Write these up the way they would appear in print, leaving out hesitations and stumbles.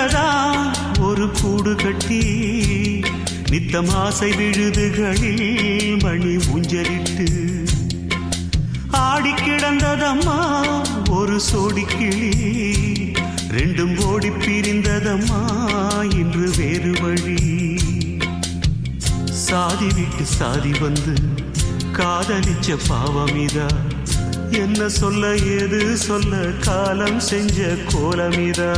ஆலமரத்துலதான் ஒரு கூடு கட்டி நித்தம் ஆசை விழுதுகளில் மணி ஊஞ்சலிட்டு ஆடி கிடந்ததம்மா ஒரு சோடி கிளி ரெண்டும் ஓடி பிரிந்ததம்மா இன்று வேறு வழி சாதி விட்டு சாதி வந்து காதலிச்ச பாவமிதா என்ன சொல்ல ஏது சொல்ல காலம் செஞ்ச கோலமிதா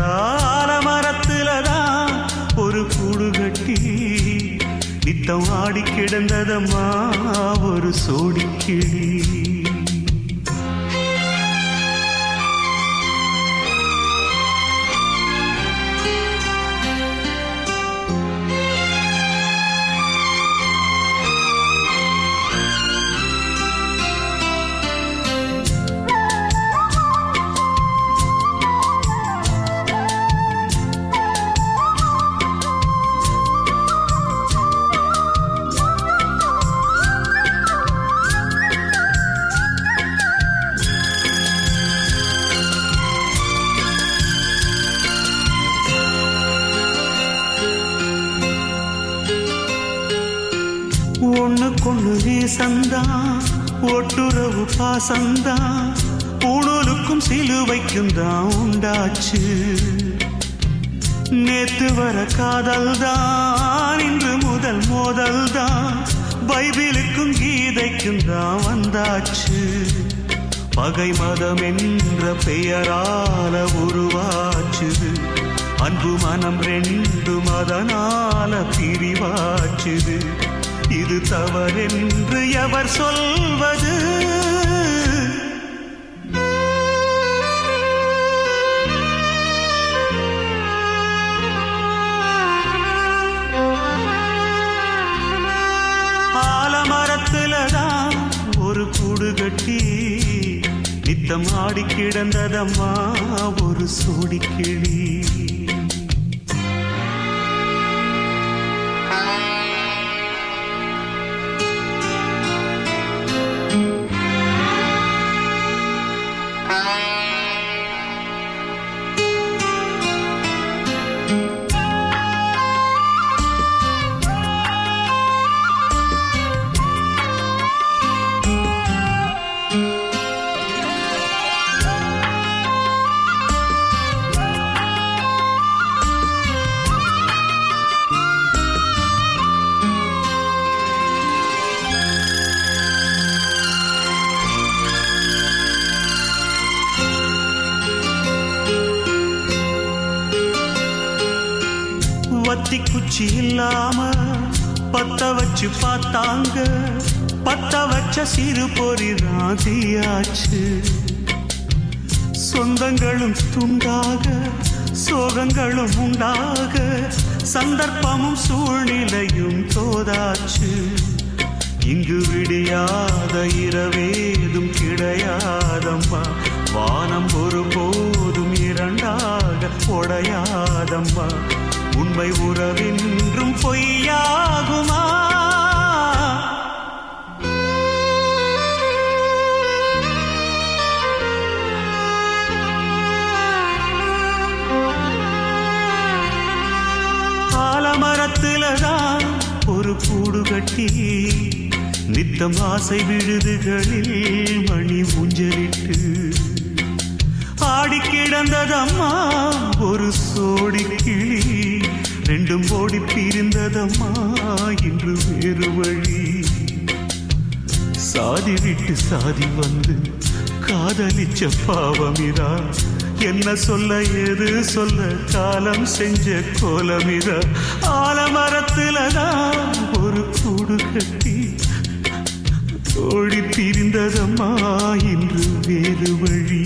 ஆலமரத்துலதான் ஒரு கூடு கட்டி நித்தம் ஆடி கிடந்ததம்மா ஒரு சோடி கிளி ஒண்ணுக்கொண்ணு நேசந்தான் ஒட்டுறவு பாசந்தான் ஊழலுக்கும் சிலுவைக்கும் தான் உண்டாச்சு நேத்து வர காதல் தான் இன்று முதல் மோதல் தான் பைபிளுக்கும் கீதைக்கும் தான் வந்தாச்சு பகை மதம் என்ற பெயரால உருவாச்சு அன்பு மனம் ரெண்டும் அதனால பிரிவாச்சுது இது தவறென்று எவர் சொல்வது ஆலமரத்துலதான் ஒரு கூடு கட்டி நித்தம் ஆடி கிடந்ததம்மா ஒரு சோடி கிளி பத்தி குச்சி இல்லாம பத்த வச்சு பார்த்தாங்க பத்த வச்ச சிறு பொறி ராதியாச்சு சொந்தங்களும் துண்டாக சோகங்களும் உண்டாக சந்தர்ப்பமும் சூழ்நிலையும் தோதாச்சு இங்கு விடியாத இரவேதும் கிடையாதம்மா வானம் ஒருபோதும் இரண்டாக உடையாதம்மா உண்மை உறவென்றும் பொய்யாகுமா ஆலமரத்துலதான் ஒரு கூடு கட்டி நித்தம் ஆசை விழுதுகளில் மணி ஊஞ்சலிட்டு ஆடி கிடந்ததம்மா ஒரு சோடி கிளி ரெண்டும் ஓடி பிரிந்ததம்மா இன்று வேறு வழி சாதி விட்டு சாதி வந்து காதலிச்ச பாவமிதா என்ன சொல்ல ஏது சொல்ல காலம் செஞ்ச கோலமிதா ஆலமரத்துலதான் ஒரு கூடு கட்டி ஓடி பிரிந்ததம்மா இன்று வேறு வழி